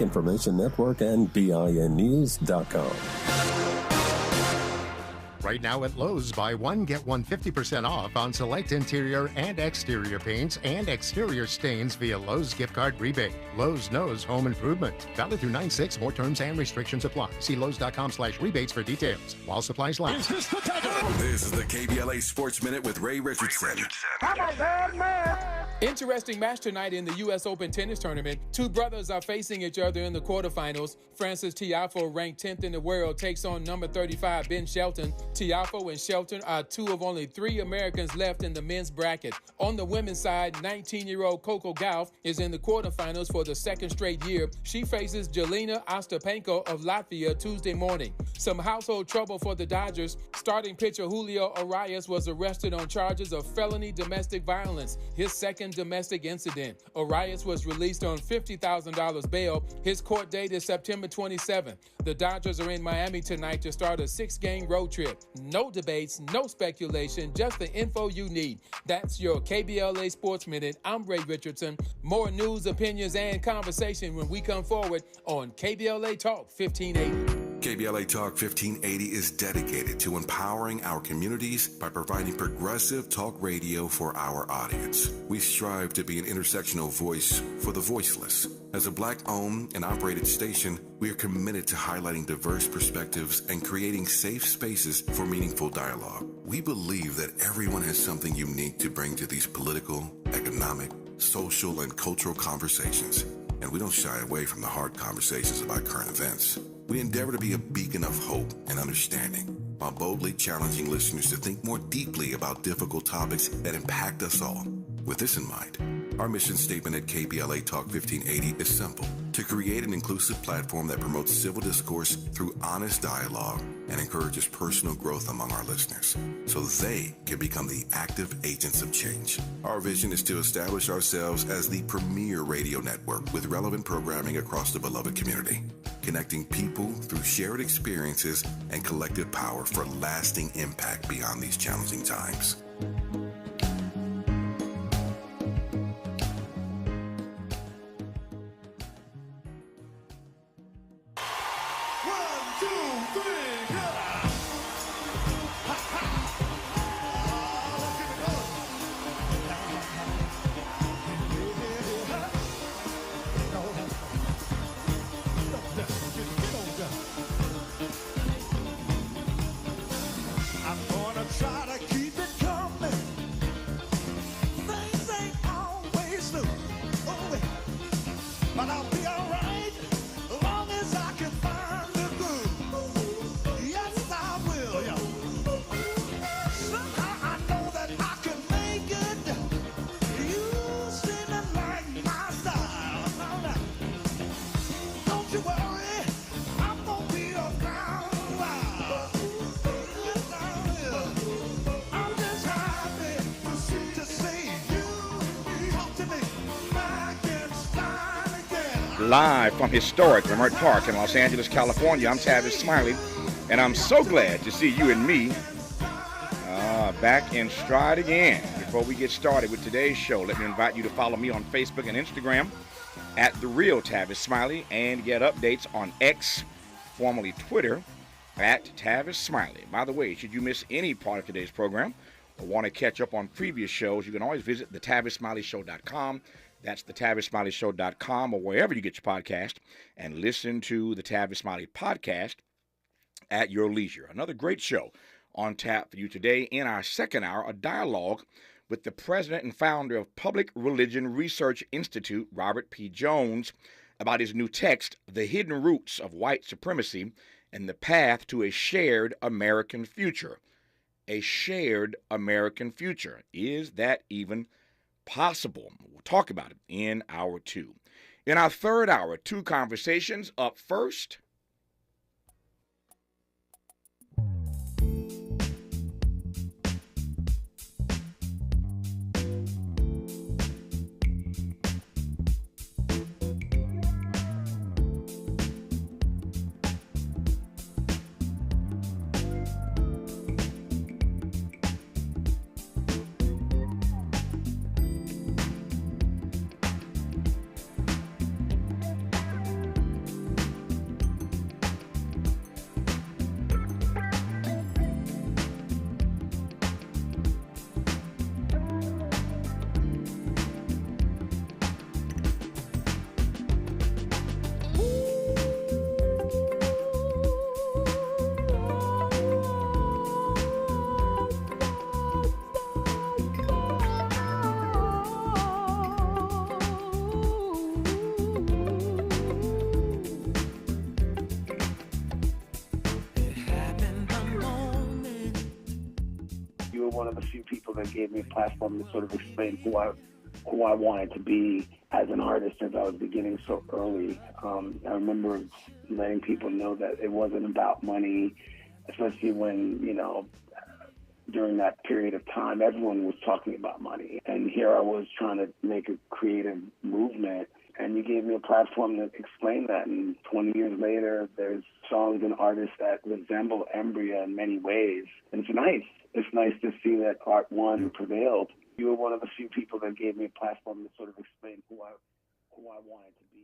Information Network and BINnews.com. Right now at Lowe's, buy one, get one 50% off on select interior and exterior paints and exterior stains via Lowe's gift card rebate. Lowe's knows home improvement. Valid through 9/6. More terms and restrictions apply. See Lowe's.com/rebates for details. While supplies last. This is the KBLA Sports Minute with Ray Richardson. I'm a bad man. Interesting match tonight in the U.S. Open tennis tournament. Two brothers are facing each other in the quarterfinals. Francis Tiafoe, ranked 10th in the world, takes on number 35, Ben Shelton. Tiafoe and Shelton are two of only three Americans left in the men's bracket. On the women's side, 19-year-old Coco Gauff is in the quarterfinals for the second straight year. She faces Jelena Ostapenko of Latvia Tuesday morning. Some household trouble for the Dodgers. Starting pitcher Julio Urias was arrested on charges of felony domestic violence, his second domestic incident. Urias was released on $50,000 bail. His court date is September 27th. The Dodgers are in Miami tonight to start a 6-game road trip. No debates, no speculation, just the info you need. That's your KBLA Sports Minute. I'm Ray Richardson. More news, opinions, and conversation when we come forward on KBLA Talk 1580. KBLA Talk 1580 is dedicated to empowering our communities by providing progressive talk radio for our audience. We strive to be an intersectional voice for the voiceless. As a Black-owned and operated station, we are committed to highlighting diverse perspectives and creating safe spaces for meaningful dialogue. We believe that everyone has something unique to bring to these political, economic, social, and cultural conversations, and we don't shy away from the hard conversations about current events. We endeavor to be a beacon of hope and understanding, while boldly challenging listeners to think more deeply about difficult topics that impact us all. With this in mind, our mission statement at KBLA Talk 1580 is simple: to create an inclusive platform that promotes civil discourse through honest dialogue and encourages personal growth among our listeners, so they can become the active agents of change. Our vision is to establish ourselves as the premier radio network with relevant programming across the beloved community, connecting people through shared experiences and collective power for lasting impact beyond these challenging times. Live from historic Leimert Park in Los Angeles, California, I'm Tavis Smiley, and I'm so glad to see you and me back in stride again. Before we get started with today's show, let me invite you to follow me on Facebook and Instagram at The Real Tavis Smiley, and get updates on X, formerly Twitter, at Tavis Smiley. By the way, should you miss any part of today's program or want to catch up on previous shows, you can always visit thetavisSmileyShow.com. That's thetavisSmileyShow.com, or wherever you get your podcast, and listen to the Tavis Smiley podcast at your leisure. Another great show on tap for you today. In our second hour, a dialogue with the president and founder of Public Religion Research Institute, Robert P. Jones, about his new text, The Hidden Roots of White Supremacy and the Path to a Shared American Future. A shared American future. Is that even possible? We'll talk about it in hour two. In our third hour, two conversations. Up first, one of the few people that gave me a platform to sort of explain who I wanted to be as an artist as I was beginning so early. I remember letting people know that it wasn't about money, especially when, during that period of time, everyone was talking about money. And here I was trying to make a creative movement, and you gave me a platform to explain that. And 20 years later, there's songs and artists that resemble Embria in many ways. And it's nice. It's nice to see that Art One prevailed. You were one of the few people that gave me a platform to sort of explain who I wanted to be.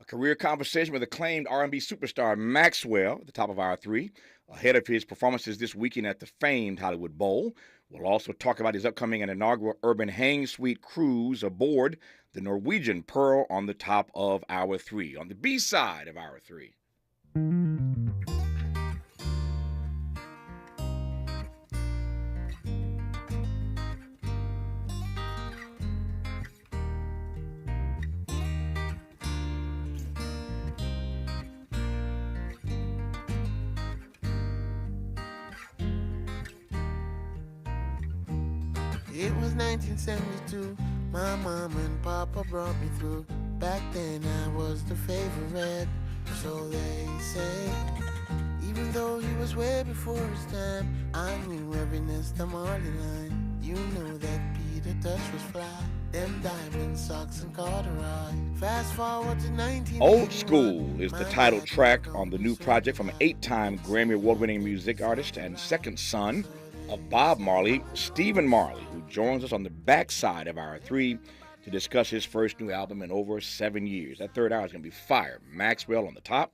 A career conversation with acclaimed R&B superstar Maxwell at the top of hour 3, ahead of his performances this weekend at the famed Hollywood Bowl. We'll also talk about his upcoming and inaugural Urban Hang Suite cruise aboard the Norwegian Pearl on the top of hour 3, on the B side of hour 3. It was 1972, my mom and papa brought me through. Back then I was the favorite, so they say. Even though he was way before his time, I knew every Nesta Marley line. You know that Peter Touch was fly, them diamond socks and corduroy. Fast forward to 1981. Old School is the title track on the new project from an 8-time Grammy Award-winning music artist and second son of Bob Marley, Stephen Marley, who joins us on the backside of hour 3 to discuss his first new album in over 7 years. That third hour is going to be fire. Maxwell on the top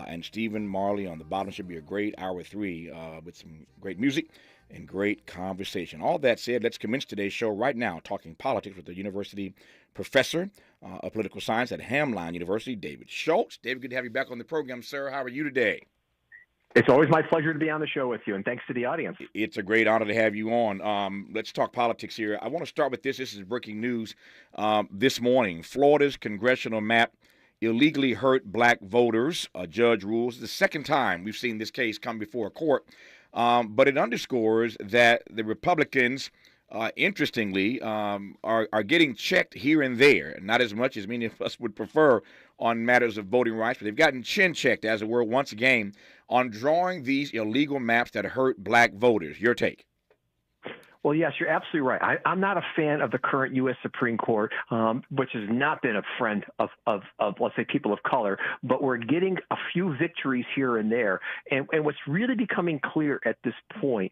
and Stephen Marley on the bottom. Should be a great hour 3 with some great music and great conversation. All that said, let's commence today's show right now talking politics with the university professor of political science at Hamline University, David Schultz. David, good to have you back on the program, sir. How are you today? It's always my pleasure to be on the show with you, and thanks to the audience. It's a great honor to have you on. Let's talk politics here. I want to start with this. This is breaking news this morning. Florida's congressional map illegally hurt black voters. A judge rules. The second time we've seen this case come before a court, but it underscores that the Republicans, interestingly, are getting checked here and there, not as much as many of us would prefer on matters of voting rights, but they've gotten chin-checked, as it were, once again, on drawing these illegal maps that hurt black voters. Your take? Well, yes, you're absolutely right. I'm not a fan of the current U.S. Supreme Court, which has not been a friend of let's say, people of color, but we're getting a few victories here and there. And what's really becoming clear at this point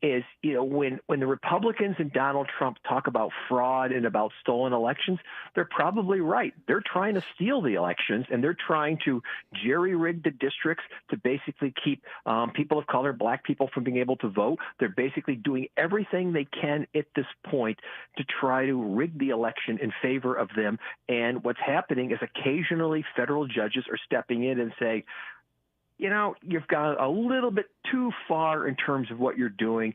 is, when the Republicans and Donald Trump talk about fraud and about stolen elections, they're probably right. They're trying to steal the elections, and they're trying to jerry-rig the districts to basically keep people of color, black people, from being able to vote. They're basically doing everything they can at this point to try to rig the election in favor of them. And what's happening is occasionally federal judges are stepping in and saying, you've gone a little bit too far in terms of what you're doing.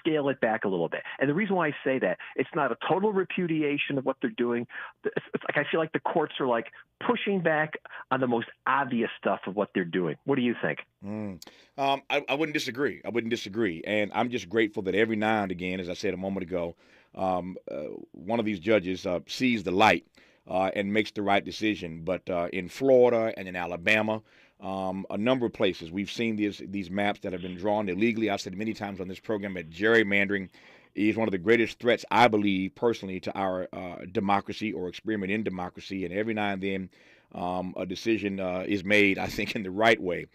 Scale it back a little bit. And the reason why I say that, it's not a total repudiation of what they're doing. It's like I feel like the courts are like pushing back on the most obvious stuff of what they're doing. What do you think? I wouldn't disagree. And I'm just grateful that every now and again, as I said a moment ago, one of these judges sees the light and makes the right decision. But in Florida and in Alabama, a number of places, we've seen these maps that have been drawn illegally. I've said many times on this program that gerrymandering is one of the greatest threats, I believe, personally, to our democracy or experiment in democracy. And every now and then, a decision is made, I think, in the right way.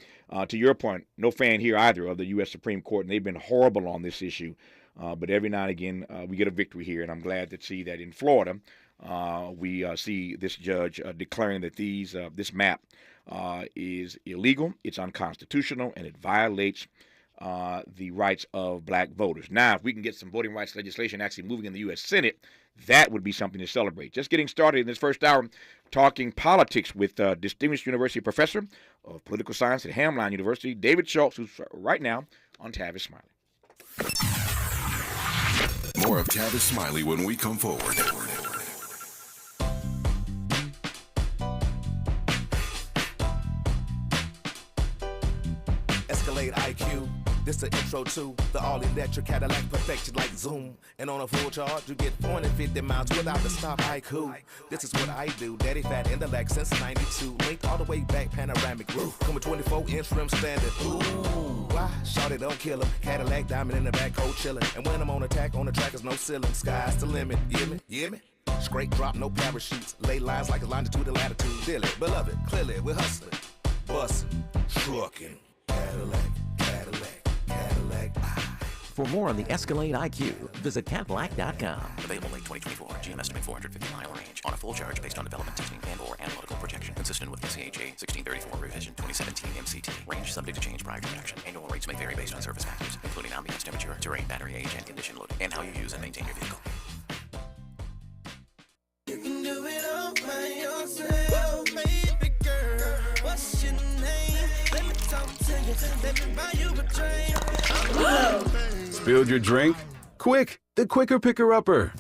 To your point, no fan here either of the U.S. Supreme Court, and they've been horrible on this issue. But every now and again, we get a victory here, and I'm glad to see that in Florida, we see this judge declaring that this map is illegal, it's unconstitutional, and it violates the rights of black voters. Now, if we can get some voting rights legislation actually moving in the U.S. Senate, that would be something to celebrate. Just getting started in this first hour, talking politics with distinguished university professor of political science at Hamline University, David Schultz, who's right now on Tavis Smiley. More of Tavis Smiley when we come forward. Escalade IQ, This the intro to the all-electric Cadillac, perfected like Zoom. And on a full charge, you get 450 miles without the stop. Haiku. This is what I do. Daddy fat intellect since 92. Linked all the way back, panoramic roof. Come with 24-inch rim standard. Ooh, why? Shout it, don't kill him. Cadillac diamond in the back, cold chillin'. And when I'm on attack, on the track is no ceiling. Sky's the limit. You hear me? You hear me? Straight drop, no parachutes. Lay lines like a longitude and latitude. Dearly, beloved, clearly, we're hustling. Bussin', truckin'. Cadillac, Cadillac, Cadillac. For more on the Escalade IQ, visit Cadillac.com. Available late 2024. GM estimate 450-mile range on a full charge based on development testing and/or analytical projection. Consistent with SCHA 1634 revision 2017 MCT. Range subject to change prior to production. Annual rates may vary based on service factors, including ambience temperature, terrain, battery age, and condition loading, and how you use and maintain your vehicle. You can do it all by yourself, baby girl. What's your name? Let me talk to you. Let me buy you a drink. Spilled your drink? Quick, the quicker picker-upper.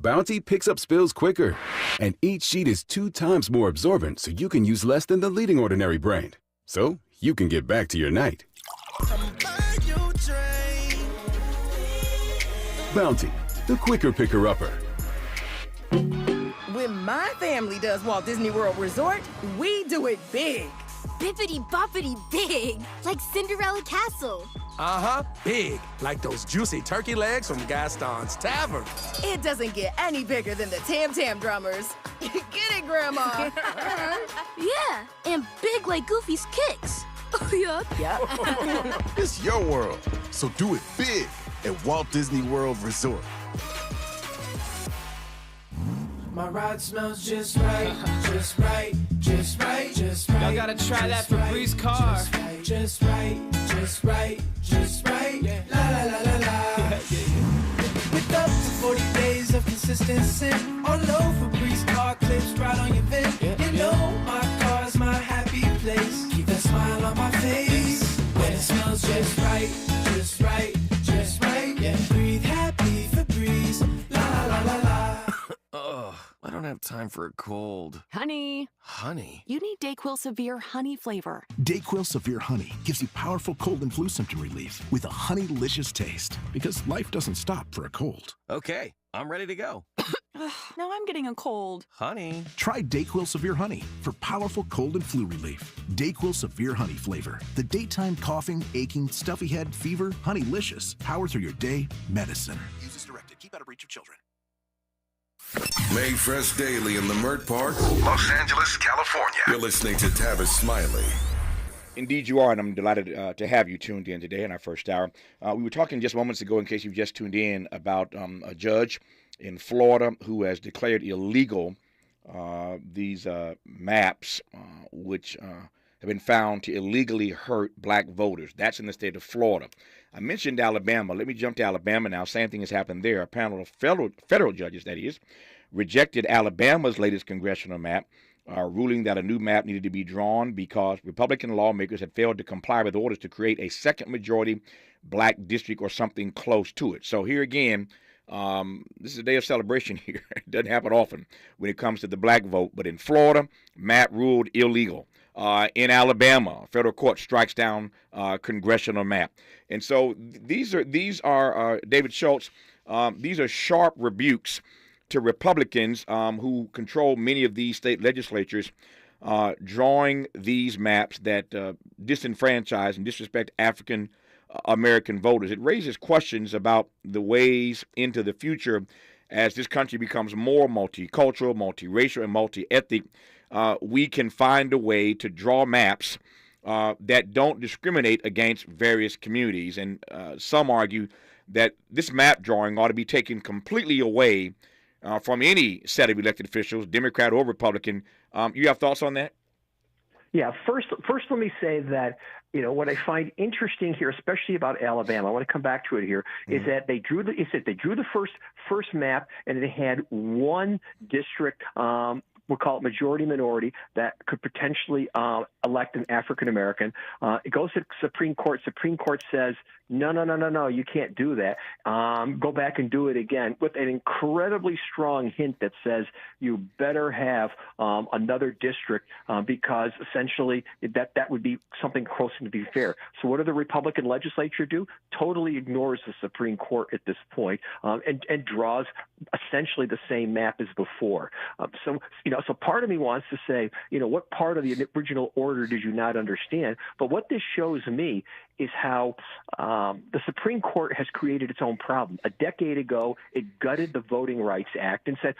Bounty picks up spills quicker, and each sheet is 2 times more absorbent, so you can use less than the leading ordinary brand. So you can get back to your night. Bounty, the quicker picker-upper. When my family does Walt Disney World Resort, we do it big. Bippity-boppity big, like Cinderella Castle. Uh-huh, big, like those juicy turkey legs from Gaston's Tavern. It doesn't get any bigger than the Tam Tam Drummers. Get it, Grandma. Yeah, and big like Goofy's kicks. Yup. It's your world, so do it big at Walt Disney World Resort. My ride smells just right, just right, just right, just right. Y'all gotta try that Febreze car. Just right, just right, just right. La la la la la. With up to 40 days of consistency, all over Febreze car clips right on your vent. You know my car's my happy place. Keep that smile on my face. When it smells just right, just right, just right. Yeah, breathe happy Febreze. La la la la la. Ugh, I don't have time for a cold. Honey. Honey? You need DayQuil Severe Honey flavor. DayQuil Severe Honey gives you powerful cold and flu symptom relief with a honey-licious taste. Because life doesn't stop for a cold. Okay, I'm ready to go. Now I'm getting a cold. Honey. Try DayQuil Severe Honey for powerful cold and flu relief. DayQuil Severe Honey flavor. The daytime coughing, aching, stuffy head, fever, honey-licious. Power through your day, medicine. Use as directed. Keep out of reach of children. Made fresh daily in the Mert Park, Los Angeles, California. You're listening to Tavis Smiley. Indeed you are, and I'm delighted to have you tuned in today in our first hour. We were talking just moments ago, in case you've just tuned in, about a judge in Florida who has declared illegal these maps which have been found to illegally hurt black voters. That's in the state of Florida. I mentioned Alabama. Let me jump to Alabama now. Same thing has happened there. A panel of federal judges, that is, rejected Alabama's latest congressional map, ruling that a new map needed to be drawn because Republican lawmakers had failed to comply with orders to create a second majority black district or something close to it. So here again, this is a day of celebration here. It doesn't happen often when it comes to the black vote. But in Florida, map ruled illegal. In Alabama, a federal court strikes down congressional map. And so these are David Schultz, these are sharp rebukes to Republicans who control many of these state legislatures, drawing these maps that disenfranchise and disrespect African American voters. It raises questions about the ways into the future as this country becomes more multicultural, multiracial, and multi-ethnic. We can find a way to draw maps that don't discriminate against various communities. And some argue that this map drawing ought to be taken completely away from any set of elected officials, Democrat or Republican. You have thoughts on that? Yeah, first, let me say that, what I find interesting here, especially about Alabama, I want to come back to it here, is that they drew the first map, and it had one district we'll call it majority minority, that could potentially elect an African American. It goes to the Supreme Court. Supreme Court says, no, you can't do that. Go back and do it again with an incredibly strong hint that says you better have another district because essentially that would be something close to be fair. So what do the Republican legislature do? Totally ignores the Supreme Court at this point and draws essentially the same map as before. So part of me wants to say, what part of the original order did you not understand? But what this shows me is how the Supreme Court has created its own problem. A decade ago, it gutted the Voting Rights Act and said,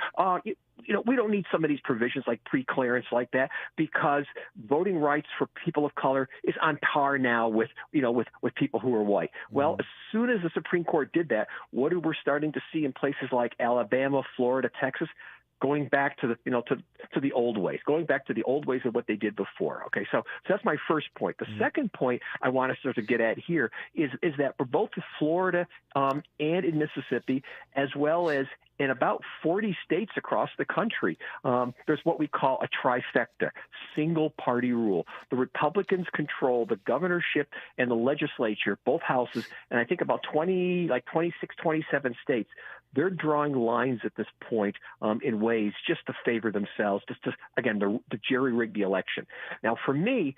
we don't need some of these provisions like pre-clearance like that because voting rights for people of color is on par now with people who are white. Well, as soon as the Supreme Court did that, what we're starting to see in places like Alabama, Florida, Texas, going back to the old ways, going back to the old ways of what they did before. Okay, so that's my first point. The second point I want to sort of get at here is that for both in Florida and in Mississippi, as well as in about 40 states across the country, there's what we call a trifecta, single-party rule. The Republicans control the governorship and the legislature, both houses, and I think about 26, 27 states. They're drawing lines at this point in ways just to favor themselves, just to, again, the jerry-rig the election. Now, for me,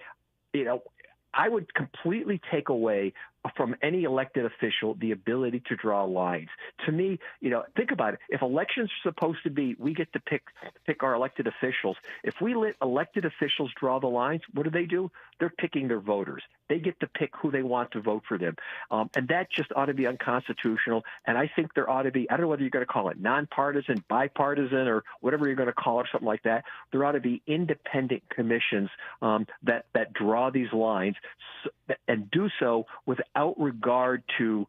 I would completely take away from any elected official the ability to draw lines. To me, think about it. If elections are supposed to be, we get to pick our elected officials. If we let elected officials draw the lines, what do? They're picking their voters. They get to pick who they want to vote for them. And that just ought to be unconstitutional. And I think there ought to be, I don't know whether you're going to call it nonpartisan, bipartisan, or whatever you're going to call it, something like that. There ought to be independent commissions that draw these lines and do so without regard to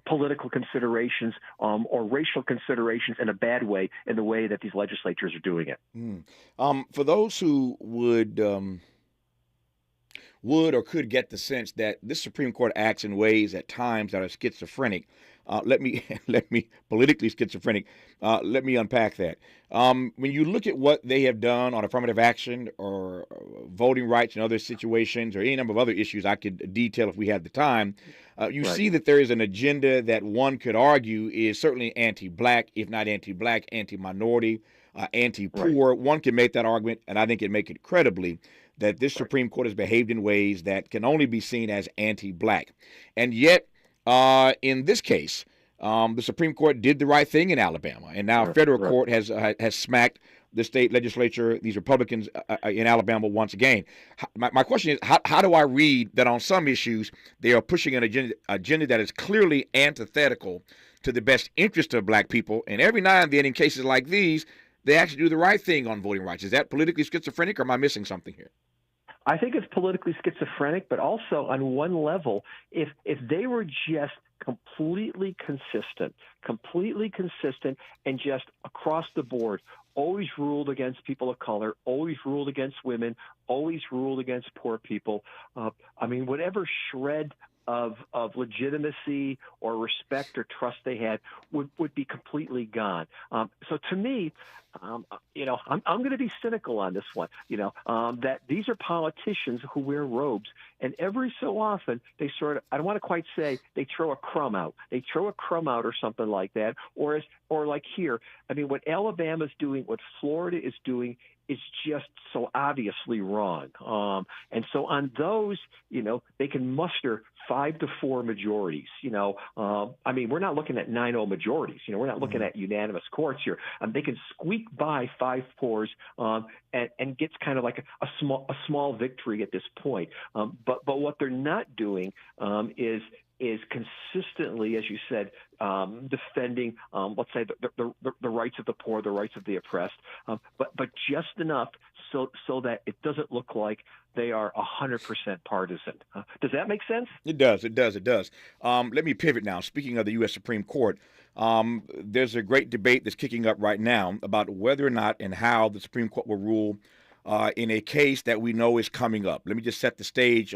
political considerations or racial considerations in a bad way, in the way that these legislatures are doing it. For those who would or could get the sense that this Supreme Court acts in ways at times that are schizophrenic, let me politically schizophrenic. Let me unpack that. When you look at what they have done on affirmative action or voting rights and other situations or any number of other issues I could detail if we had the time, you see that there is an agenda that one could argue is certainly anti-black, if not anti-black, anti-minority, anti-poor. Right. One can make that argument, and I think it make it credibly, that this Supreme Court has behaved in ways that can only be seen as anti-black. And yet, in this case, the Supreme Court did the right thing in Alabama, and now a federal court has smacked the state legislature, these Republicans in Alabama once again. My question is, how do I read that on some issues they are pushing an agenda that is clearly antithetical to the best interest of black people, and every now and then in cases like these, they actually do the right thing on voting rights? Is that politically schizophrenic, or am I missing something here? I think it's politically schizophrenic, but also on one level, if they were just completely consistent and just across the board, always ruled against people of color, always ruled against women, always ruled against poor people. Whatever shred of legitimacy or respect or trust they had would be completely gone. So to me, I'm going to be cynical on this one, that these are politicians who wear robes, and every so often they sort of, I don't want to quite say they throw a crumb out. They throw a crumb out or something like that, or like here. What Alabama's doing, what Florida is doing, is just so obviously wrong. And so on those, they can muster 5-4 majorities. We're not looking at 9-0 majorities. We're not looking at unanimous courts here. They can squeak by 5-4s and gets kind of like a small victory at this point. But what they're not doing is consistently, as you said, defending, let's say, the rights of the poor, the rights of the oppressed, but just enough so that it doesn't look like they are 100% partisan. Does that make sense? It does. Let me pivot now. Speaking of the U.S. Supreme Court, there's a great debate that's kicking up right now about whether or not and how the Supreme Court will rule in a case that we know is coming up. Let me just set the stage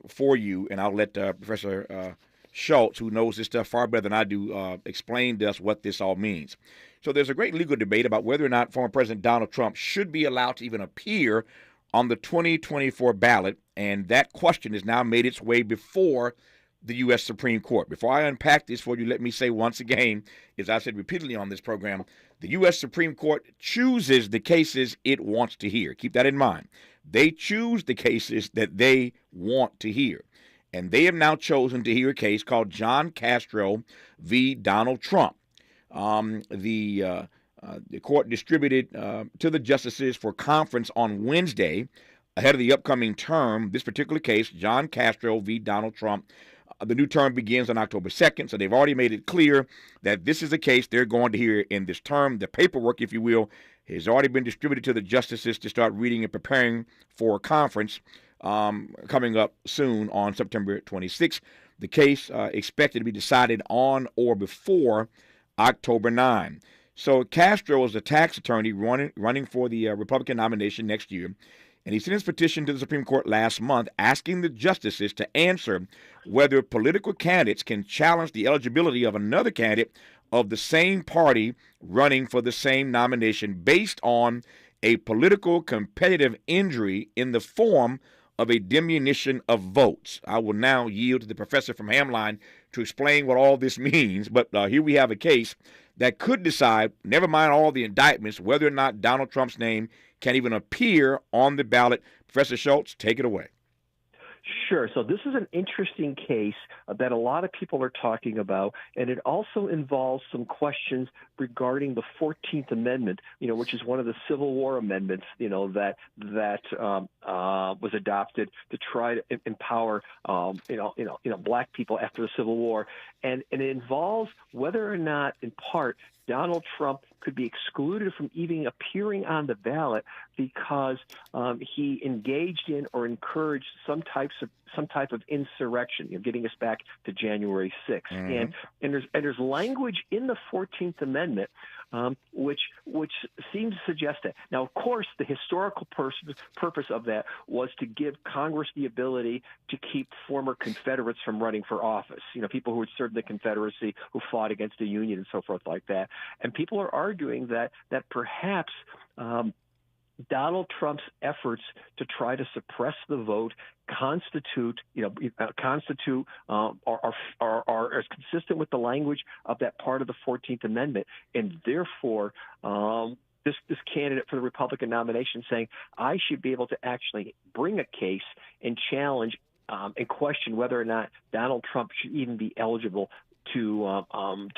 for you, and I'll let Professor Schultz, who knows this stuff far better than I do, explain to us what this all means. So there's a great legal debate about whether or not former President Donald Trump should be allowed to even appear on the 2024 ballot, and that question has now made its way before the U.S. Supreme Court. Before I unpack this for you, let me say once again, as I've said repeatedly on this program, the U.S. Supreme Court chooses the cases it wants to hear. Keep that in mind. They choose the cases that they want to hear. And they have now chosen to hear a case called John Castro v. Donald Trump. The court distributed to the justices for conference on Wednesday ahead of the upcoming term. This particular case, John Castro v. Donald Trump, the new term begins on October 2nd, so they've already made it clear that this is a case they're going to hear in this term. The paperwork, if you will, has already been distributed to the justices to start reading and preparing for a conference coming up soon on September 26th. The case expected to be decided on or before October 9. So Castro is a tax attorney running for the Republican nomination next year. And he sent his petition to the Supreme Court last month asking the justices to answer whether political candidates can challenge the eligibility of another candidate of the same party running for the same nomination based on a political competitive injury in the form of a diminution of votes. I will now yield to the professor from Hamline to explain what all this means. But here we have a case that could decide, never mind all the indictments, whether or not Donald Trump's name can even appear on the ballot. Professor Schultz, take it away. Sure. So this is an interesting case that a lot of people are talking about, and it also involves some questions regarding the 14th Amendment, which is one of the Civil War amendments, that was adopted to try to empower, black people after the Civil War, and it involves whether or not, in part, Donald Trump could be excluded from even appearing on the ballot because he engaged in or encouraged some type of insurrection, getting us back to January 6th. Mm-hmm. And there's language in the 14th Amendment which seems to suggest that. Now, of course, the historical purpose of that was to give Congress the ability to keep former Confederates from running for office, people who had served the Confederacy, who fought against the Union and so forth like that. And people are arguing that perhaps Donald Trump's efforts to try to suppress the vote are as consistent with the language of that part of the 14th Amendment, and therefore this candidate for the Republican nomination saying, I should be able to actually bring a case and challenge and question whether or not Donald Trump should even be eligible to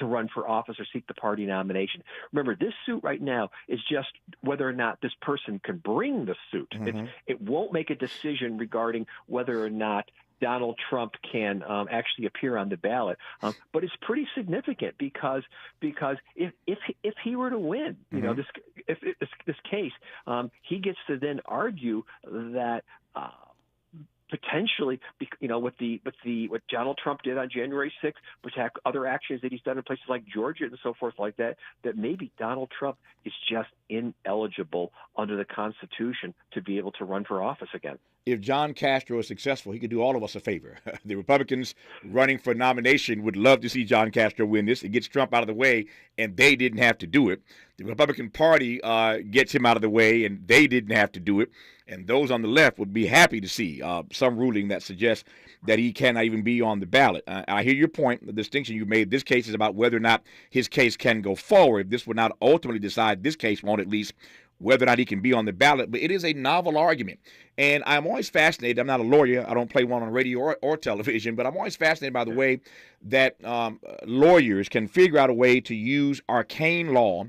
run for office or seek the party nomination. Remember, this suit right now is just whether or not this person can bring the suit. Mm-hmm. It won't make a decision regarding whether or not Donald Trump can actually appear on the ballot. But it's pretty significant because if he were to win, mm-hmm. This case, he gets to then argue that. Potentially, what Donald Trump did on January 6th, protect other actions that he's done in places like Georgia and so forth like that, that maybe Donald Trump is just ineligible under the Constitution to be able to run for office again. If John Castro is successful, he could do all of us a favor. The Republicans running for nomination would love to see John Castro win this. It gets Trump out of the way, and they didn't have to do it. The Republican Party gets him out of the way, and they didn't have to do it. And those on the left would be happy to see some ruling that suggests that he cannot even be on the ballot. I hear your point, the distinction you made. This case is about whether or not his case can go forward. This would not ultimately decide, this case won't at least, whether or not he can be on the ballot. But it is a novel argument. And I'm always fascinated. I'm not a lawyer. I don't play one on radio or television. But I'm always fascinated by the way that lawyers can figure out a way to use arcane law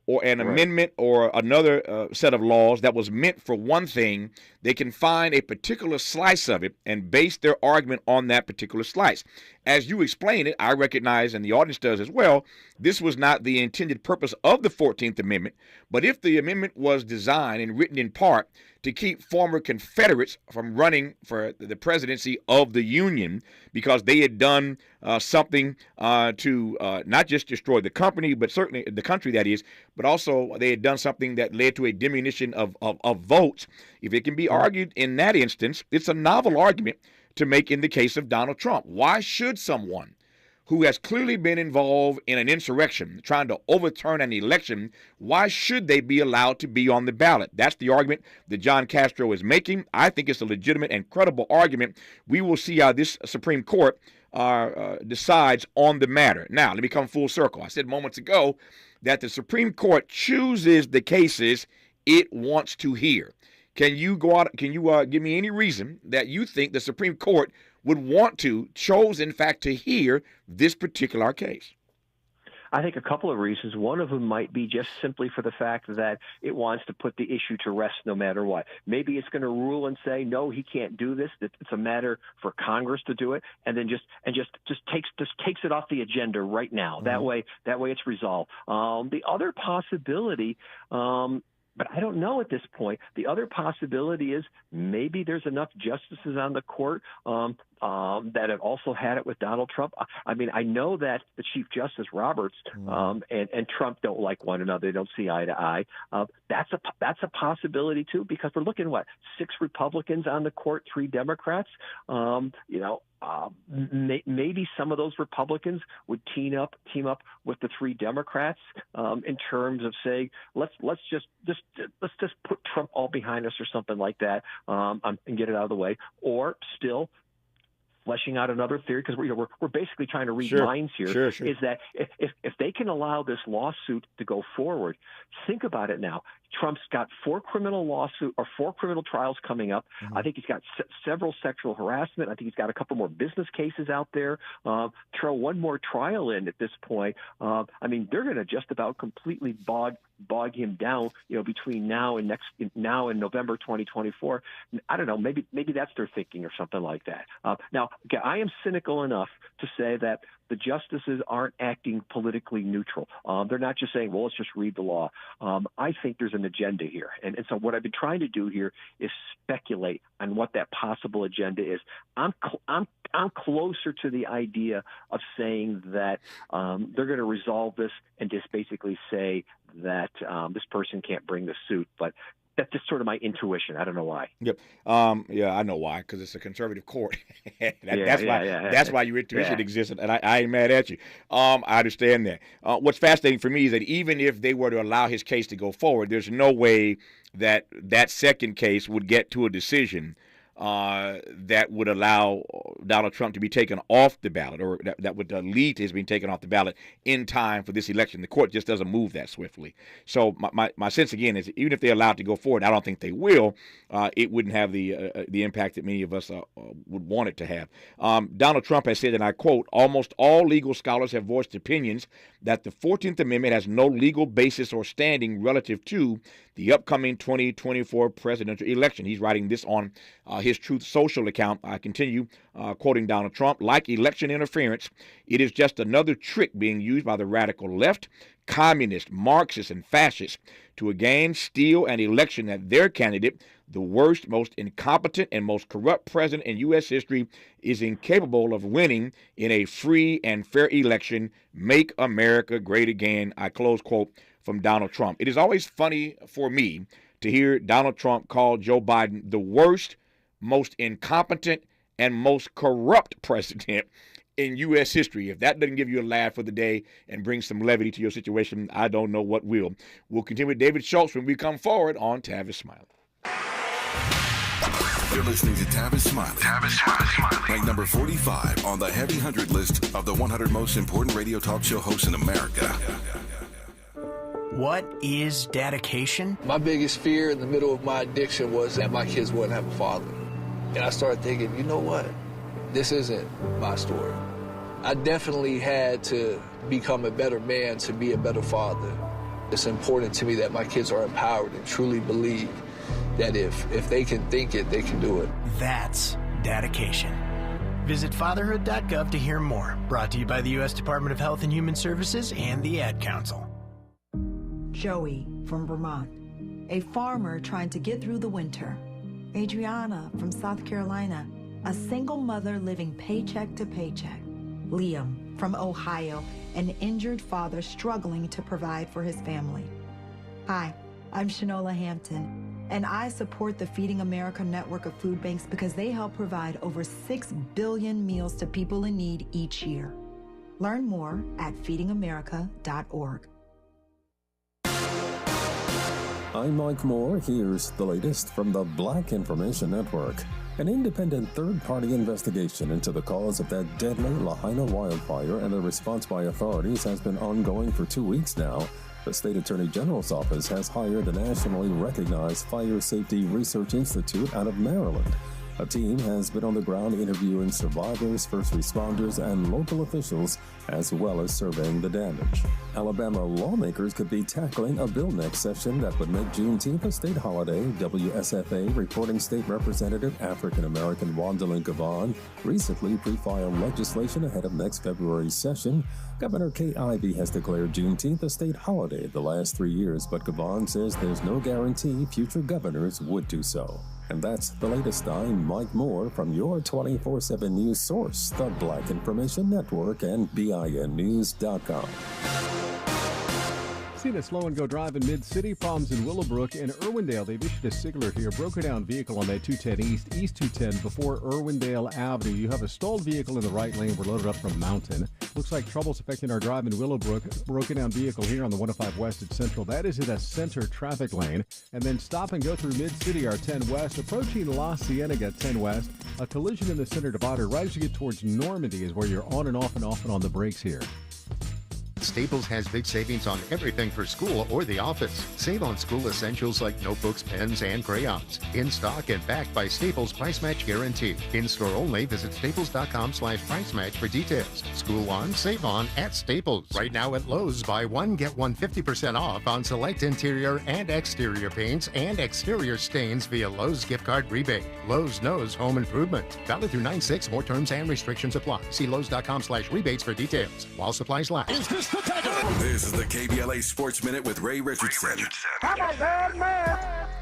or an amendment or another set of laws that was meant for one thing. They can find a particular slice of it and base their argument on that particular slice. As you explain it, I recognize, and the audience does as well, this was not the intended purpose of the 14th Amendment. But if the amendment was designed and written in part to keep former Confederates from running for the presidency of the Union because they had done something to not just destroy the company, but certainly the country, that is, but also they had done something that led to a diminution of votes. If it can be argued in that instance, it's a novel argument to make in the case of Donald Trump. Why should someone who has clearly been involved in an insurrection, trying to overturn an election, why should they be allowed to be on the ballot? That's the argument that John Castro is making. I think it's a legitimate and credible argument. We will see how this Supreme Court decides on the matter. Now, let me come full circle. I said moments ago that the Supreme Court chooses the cases it wants to hear. Can you give me any reason that you think the Supreme Court chose in fact to hear this particular case? I think a couple of reasons. One of them might be just simply for the fact that it wants to put the issue to rest no matter what. Maybe it's going to rule and say, no, he can't do this. It's a matter for Congress to do it, and then just takes it off the agenda right now. Mm-hmm. That way it's resolved. The other possibility, but I don't know at this point. The other possibility is maybe there's enough justices on the court that have also had it with Donald Trump. I mean, I know that the Chief Justice Roberts and Trump don't like one another. They don't see eye to eye. That's a possibility too, because we're looking at 6 Republicans on the court, 3 Democrats. Maybe some of those Republicans would team up with the 3 Democrats in terms of saying let's just put Trump all behind us or something like that and get it out of the way, or still fleshing out another theory, because we're basically trying to read minds here. Sure. Is that if they can allow this lawsuit to go forward, think about it now. Trump's got 4 criminal trials coming up. Mm-hmm. I think he's got several sexual harassment. I think he's got a couple more business cases out there. Throw one more trial in at this point. I mean, they're going to just about completely bog him down, between now and November 2024. I don't know. Maybe that's their thinking or something like that. Now, I am cynical enough to say that the justices aren't acting politically neutral. They're not just saying, well, let's just read the law. I think there's an agenda here. And so what I've been trying to do here is speculate on what that possible agenda is. I'm closer to the idea of saying that they're going to resolve this and just basically say that this person can't bring the suit. But that's just sort of my intuition. I don't know why. Yep. I know why, because it's a conservative court. That's why your intuition exists, and I ain't mad at you. I understand that. What's fascinating for me is that even if they were to allow his case to go forward, there's no way that second case would get to a decision that would allow Donald Trump to be taken off the ballot, or that would lead to his being taken off the ballot in time for this election. The court just doesn't move that swiftly. So my sense, again, is even if they're allowed to go forward, I don't think they will, it wouldn't have the impact that many of us would want it to have. Donald Trump has said, and I quote, almost all legal scholars have voiced opinions that the 14th Amendment has no legal basis or standing relative to the upcoming 2024 presidential election. He's writing this on his Truth Social account. I continue quoting Donald Trump. Like election interference, it is just another trick being used by the radical left, communists, Marxists, and fascists to again steal an election that their candidate, the worst, most incompetent, and most corrupt president in U.S. history, is incapable of winning in a free and fair election. Make America great again. I close quote from Donald Trump. It is always funny for me to hear Donald Trump call Joe Biden the worst, most incompetent, and most corrupt president in U.S. history. If that doesn't give you a laugh for the day and bring some levity to your situation, I don't know what will. We'll continue with David Schultz when we come forward on Tavis Smiley. You're listening to Tavis Smiley. Ranked number 45 on the Heavy 100 list of the 100 most important radio talk show hosts in America. What is dedication? My biggest fear in the middle of my addiction was that my kids wouldn't have a father. And I started thinking, you know what? This isn't my story. I definitely had to become a better man to be a better father. It's important to me that my kids are empowered and truly believe that if they can think it, they can do it. That's dedication. Visit fatherhood.gov to hear more. Brought to you by the U.S. Department of Health and Human Services and the Ad Council. Joey from Vermont, a farmer trying to get through the winter. Adriana from South Carolina, a single mother living paycheck to paycheck. Liam from Ohio, an injured father struggling to provide for his family. Hi, I'm Shanola Hampton, and I support the Feeding America network of food banks because they help provide over 6 billion meals to people in need each year. Learn more at feedingamerica.org. I'm Mike Moore. Here's the latest from the Black Information Network. An independent third-party investigation into the cause of that deadly Lahaina wildfire and the response by authorities has been ongoing for 2 weeks now. The State Attorney General's office has hired the nationally recognized Fire Safety Research Institute out of Maryland. A team has been on the ground interviewing survivors, first responders, and local officials, as well as surveying the damage. Alabama lawmakers could be tackling a bill next session that would make Juneteenth a state holiday. WSFA reporting State Representative African-American Wandalyn Gavon recently pre-filed legislation ahead of next February's session. Governor Kay Ivey has declared Juneteenth a state holiday the last 3 years, but Gavon says there's no guarantee future governors would do so. And that's the latest. I'm Mike Moore from your 24/7 news source, the Black Information Network and BINnews.com. Seen a slow and go drive in Mid-City, problems in Willowbrook and Irwindale. They've issued a signaler here. Broken down vehicle on that 210 East 210 before Irwindale Avenue. You have a stalled vehicle in the right lane. We're loaded up from Mountain. Looks like trouble's affecting our drive in Willowbrook. Broken down vehicle here on the 105 West at Central. That is in a center traffic lane. And then stop and go through Mid-City, our 10 West. Approaching La Cienega 10 West. A collision in the center divider. Right as you get towards Normandy is where you're on and off and on the brakes here. Staples has big savings on everything for school or the office. Save on school essentials like notebooks, pens, and crayons. In stock and backed by Staples Price Match Guarantee. In-store only. Visit staples.com/price match for details. School on, save on at Staples. Right now at Lowe's, buy one, get one 50% off on select interior and exterior paints and exterior stains via Lowe's gift card rebate. Lowe's knows home improvement. Valid through 9/6. More terms and restrictions apply. See Lowe's.com/rebates for details. While supplies last. This is the KBLA Sports Minute with Ray Richardson.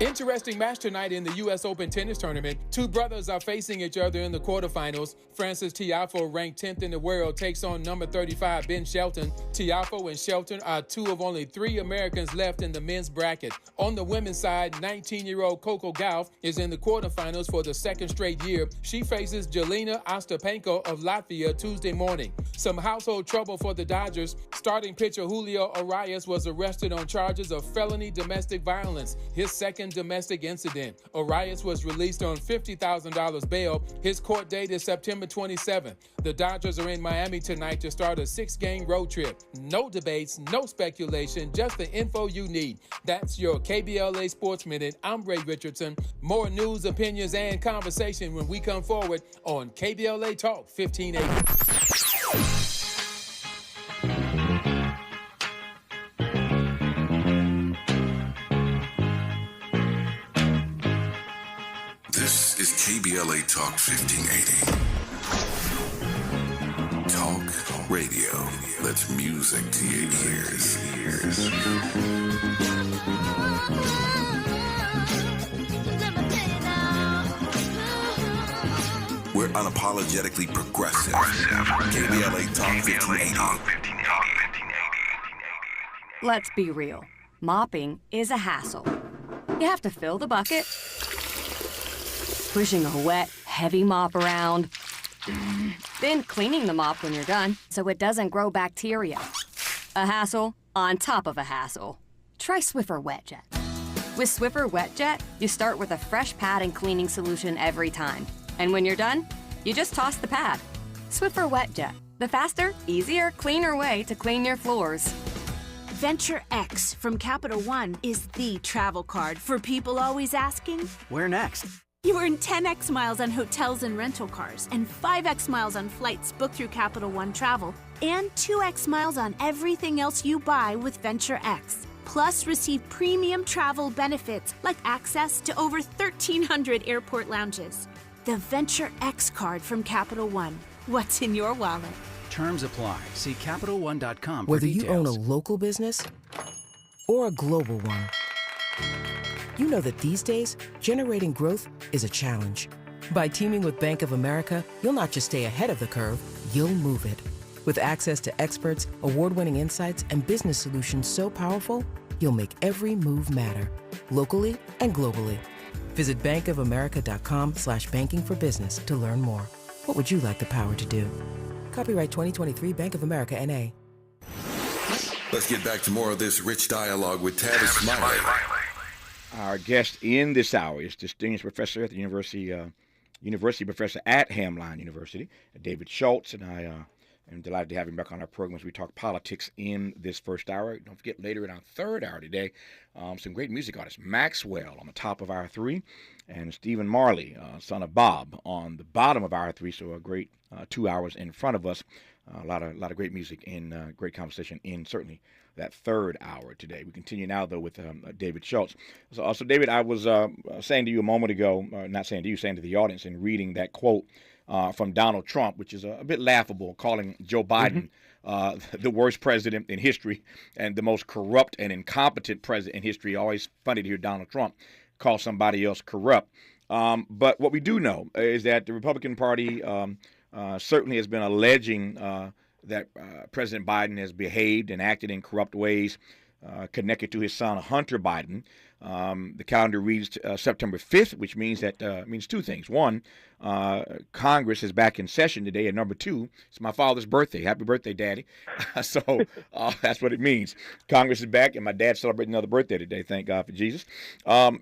Interesting match tonight in the U.S. Open tennis tournament. Two brothers are facing each other in the quarterfinals. Frances Tiafoe, ranked 10th in the world, takes on number 35, Ben Shelton. Tiafoe and Shelton are two of only 3 Americans left in the men's bracket. On the women's side, 19-year-old Coco Gauff is in the quarterfinals for the second straight year. She faces Jelena Ostapenko of Latvia Tuesday morning. Some household trouble for the Dodgers. Starting pitcher Julio Arias was arrested on charges of felony domestic violence, his second domestic incident. Arias was released on $50,000 bail. His court date is September 27th. The Dodgers are in Miami tonight to start a 6-game road trip. No debates, no speculation, just the info you need. That's your KBLA Sports Minute. I'm Ray Richardson. More news, opinions, and conversation when we come forward on KBLA Talk 1580. This is KBLA Talk 1580. Talk radio. That's music to your ears. We're unapologetically progressive. KBLA Talk 1580. Let's be real. Mopping is a hassle. You have to fill the bucket, pushing a wet, heavy mop around, then cleaning the mop when you're done so it doesn't grow bacteria. A hassle on top of a hassle. Try Swiffer WetJet. With Swiffer WetJet, you start with a fresh pad and cleaning solution every time. And when you're done, you just toss the pad. Swiffer WetJet, the faster, easier, cleaner way to clean your floors. Venture X from Capital One is the travel card for people always asking, where next? You earn 10x miles on hotels and rental cars, and 5x miles on flights booked through Capital One Travel, and 2x miles on everything else you buy with Venture X. Plus, receive premium travel benefits like access to over 1,300 airport lounges. The Venture X card from Capital One. What's in your wallet? Terms apply. See CapitalOne.com for Whether details. you own a local business or a global one, you know that these days, generating growth is a challenge. By teaming with Bank of America, you'll not just stay ahead of the curve, you'll move it. With access to experts, award-winning insights, and business solutions so powerful, you'll make every move matter, locally and globally. Visit bankofamerica.com/banking for business to learn more. What would you like the power to do? Copyright 2023 Bank of America, N.A. Let's get back to more of this rich dialogue with Tavis Smiley. Our guest in this hour is distinguished professor at the university professor at Hamline University, David Schultz, and I am delighted to have him back on our program as we talk politics in this first hour. Don't forget, later in our third hour today, some great music artists. Maxwell on the top of hour 3, and Stephen Marley, son of Bob, on the bottom of hour 3. So a great 2 hours in front of us. A lot of great music and great conversation in certainly that third hour today. We continue now, though, with David Schultz. So, David, I was saying to you a moment ago, not saying to you, saying to the audience, and reading that quote from Donald Trump, which is a bit laughable, calling Joe Biden the worst president in history and the most corrupt and incompetent president in history. Always funny to hear Donald Trump call somebody else corrupt. But what we do know is that the Republican Party certainly has been alleging that President Biden has behaved and acted in corrupt ways connected to his son, Hunter Biden. The calendar reads September 5th, which means that means two things. One, Congress is back in session today, and number two, it's my father's birthday. Happy birthday, Daddy. So that's what it means. Congress is back, and my dad's celebrating another birthday today. Thank God for Jesus.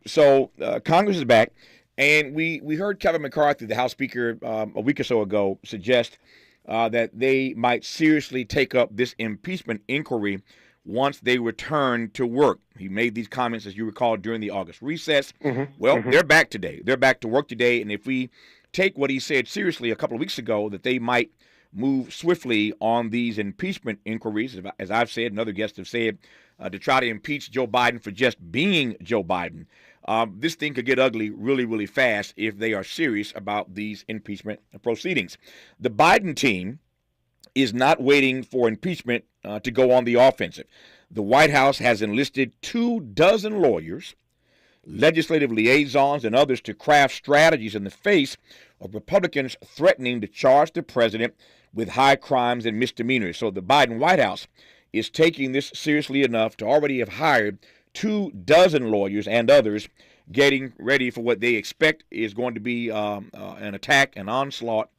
So Congress is back, and we heard Kevin McCarthy, the House Speaker, a week or so ago, suggest that they might seriously take up this impeachment inquiry once they return to work. He made these comments, as you recall, during the August recess. They're back today. They're back to work today, and if we take what he said seriously a couple of weeks ago, that they might move swiftly on these impeachment inquiries, as I've said and other guests have said, to try to impeach Joe Biden for just being Joe Biden. This thing could get ugly really, really fast if they are serious about these impeachment proceedings. The Biden team is not waiting for impeachment to go on the offensive. The White House has enlisted 24 lawyers, legislative liaisons, and others to craft strategies in the face of Republicans threatening to charge the president with high crimes and misdemeanors. So the Biden White House is taking this seriously enough to already have hired 24 lawyers and others, getting ready for what they expect is going to be an attack, an onslaught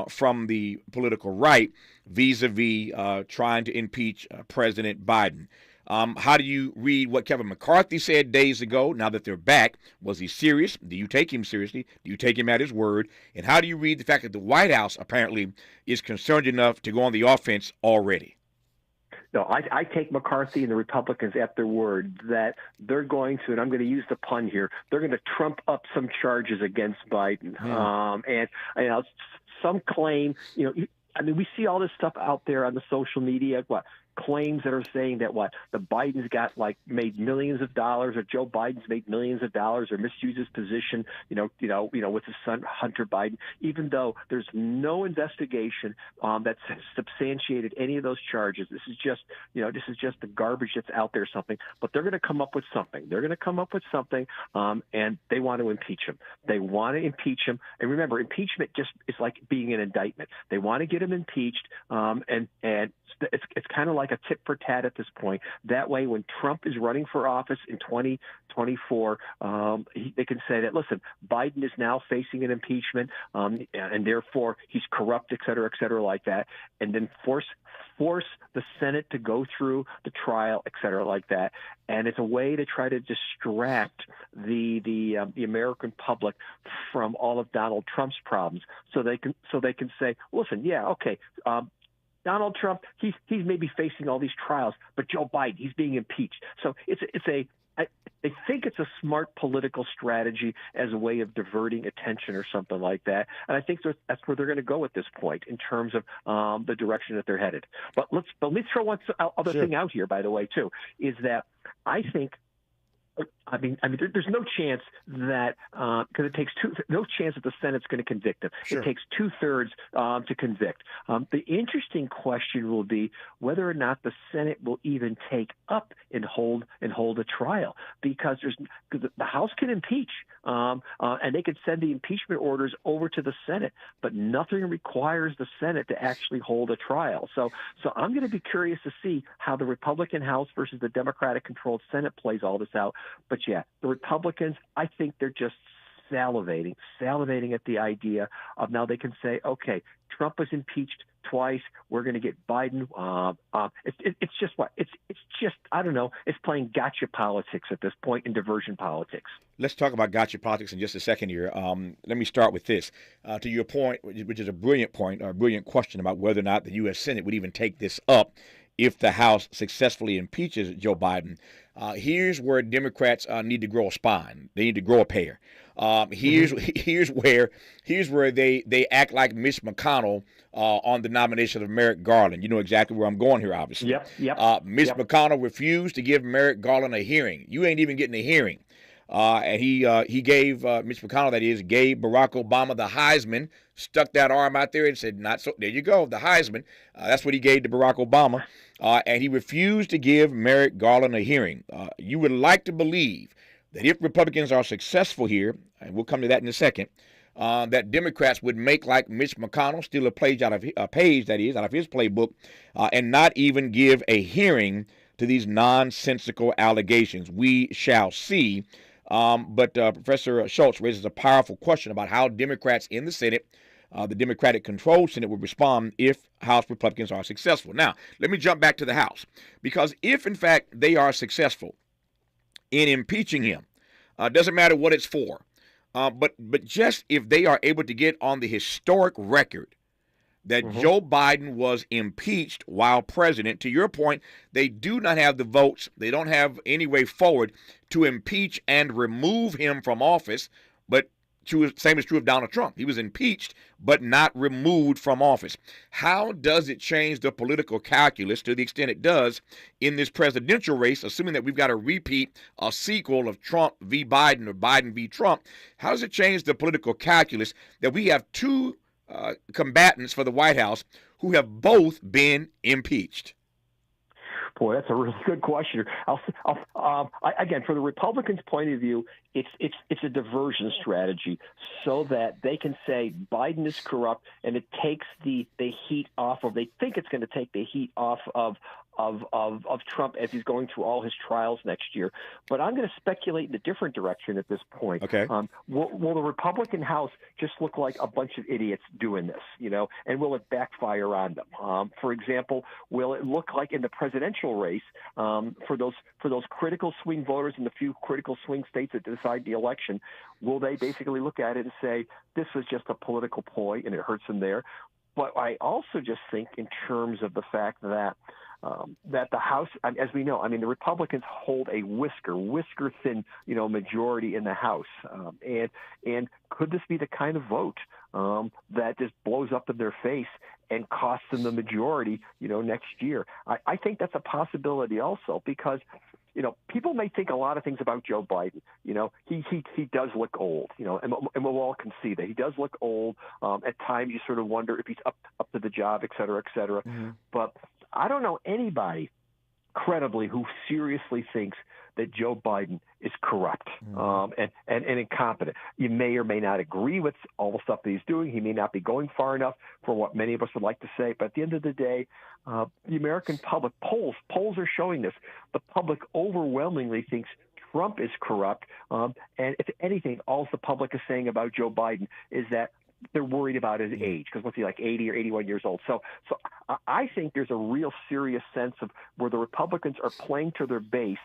from the political right vis-a-vis trying to impeach President Biden. How do you read what Kevin McCarthy said days ago now that they're back? Was he serious? Do you take him seriously? Do you take him at his word? And how do you read the fact that the White House apparently is concerned enough to go on the offense already? No, I take McCarthy and the Republicans at their word that they're going to, and I'm going to use the pun here, they're going to trump up some charges against Biden. And some claim, we see all this stuff out there on the social media, claims that are saying that the Bidens got made millions of dollars, or Joe Biden's made millions of dollars, or misused his position, with his son Hunter Biden, even though there's no investigation that's substantiated any of those charges. This is just the garbage that's out there, something. But they're going to come up with something. And they want to impeach him. They want to impeach him. And remember, impeachment just is like being an indictment. They want to get him impeached, and it's kind of like a tit for tat at this point. That way, when Trump is running for office in 2024, they can say that, listen, Biden is now facing an impeachment, and therefore he's corrupt, et cetera, like that, and then force the Senate to go through the trial, et cetera, like that. And it's a way to try to distract the American public from all of Donald Trump's problems, so they can say, listen, yeah, okay. Donald Trump, he's maybe facing all these trials, but Joe Biden, he's being impeached. So they think it's a smart political strategy as a way of diverting attention or something like that. And I think that's where they're going to go at this point in terms of the direction that they're headed. But let me throw one other thing out here, by the way, too, is that I think. There's no chance that because it takes no chance that the Senate's going to convict him. Sure. It takes 2/3 to convict. The interesting question will be whether or not the Senate will even take up and hold a trial, because the House can impeach and they can send the impeachment orders over to the Senate, but nothing requires the Senate to actually hold a trial. So I'm going to be curious to see how the Republican House versus the Democratic-controlled Senate plays all this out. But yeah, the Republicans, I think they're just salivating at the idea of now they can say, okay, Trump was impeached twice. We're going to get Biden. It's just what? It's just, I don't know. It's playing gotcha politics at this point and diversion politics. Let's talk about gotcha politics in just a second here. Let me start with this. To your point, which is a brilliant point, or a brilliant question about whether or not the U.S. Senate would even take this up if the House successfully impeaches Joe Biden. Here's where Democrats need to grow a spine. They need to grow a pair. Here's where they act like Mitch McConnell on the nomination of Merrick Garland. You know exactly where I'm going here, obviously. Yep. Mitch McConnell refused to give Merrick Garland a hearing. You ain't even getting a hearing. And he gave Mitch McConnell, that is, gave Barack Obama the Heisman, stuck that arm out there and said, "Not so." There you go, the Heisman. That's what he gave to Barack Obama, and he refused to give Merrick Garland a hearing. You would like to believe that if Republicans are successful here, and we'll come to that in a second, that Democrats would make like Mitch McConnell, steal a page out of his playbook, and not even give a hearing to these nonsensical allegations. We shall see. But Professor Schultz raises a powerful question about how Democrats in the Senate, the Democratic-controlled Senate, would respond if House Republicans are successful. Now, let me jump back to the House, because if, in fact, they are successful in impeaching him, doesn't matter what it's for, but just if they are able to get on the historic record that Joe Biden was impeached while president. To your point, they do not have the votes. They don't have any way forward to impeach and remove him from office. But same is true of Donald Trump. He was impeached but not removed from office. How does it change the political calculus to the extent it does in this presidential race, assuming that we've got a sequel of Trump v. Biden or Biden v. Trump? How does it change the political calculus that we have two combatants for the White House who have both been impeached? Boy, that's a really good question. Again, from the Republicans' point of view, it's a diversion strategy so that they can say Biden is corrupt, and it takes the heat off of. They think it's going to take the heat off of Trump as he's going through all his trials next year. But I'm going to speculate in a different direction at this point. Okay. Will the Republican House just look like a bunch of idiots doing this, and will it backfire on them? For example, will it look like in the presidential race for those critical swing voters in the few critical swing states that decide the election, will they basically look at it and say, this was just a political ploy and it hurts them there? But I also just think in terms of the fact that the House, as we know, the Republicans hold a whisker thin, majority in the House. And could this be the kind of vote that just blows up in their face and costs them the majority, next year? I think that's a possibility also because, people may think a lot of things about Joe Biden. He does look old, and we'll all concede that he does look old. At times you sort of wonder if he's up to the job, et cetera, et cetera. Mm-hmm. But I don't know anybody credibly who seriously thinks that Joe Biden is corrupt and incompetent. You may or may not agree with all the stuff that he's doing. He may not be going far enough for what many of us would like to say. But at the end of the day, the American public, polls are showing this. The public overwhelmingly thinks Trump is corrupt. And if anything, all the public is saying about Joe Biden is that they're worried about his age because what's he like 80 or 81 years old. So I think there's a real serious sense of where the Republicans are playing to their base,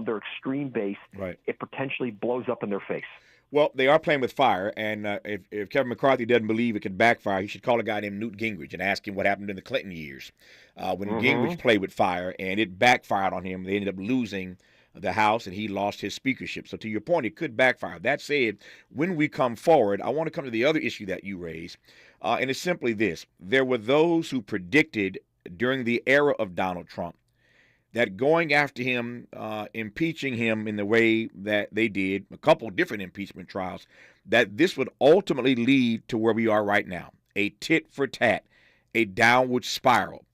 their extreme base. Right. It potentially blows up in their face. Well, they are playing with fire, and if Kevin McCarthy doesn't believe it could backfire, he should call a guy named Newt Gingrich and ask him what happened in the Clinton years when Gingrich played with fire, and it backfired on him. They ended up losing the House, and he lost his speakership. So to your point, it could backfire. That said, when we come forward, I want to come to the other issue that you raised, and it's simply this. There were those who predicted during the era of Donald Trump that going after him, impeaching him in the way that they did, a couple different impeachment trials, that this would ultimately lead to where we are right now, a tit for tat, a downward spiral,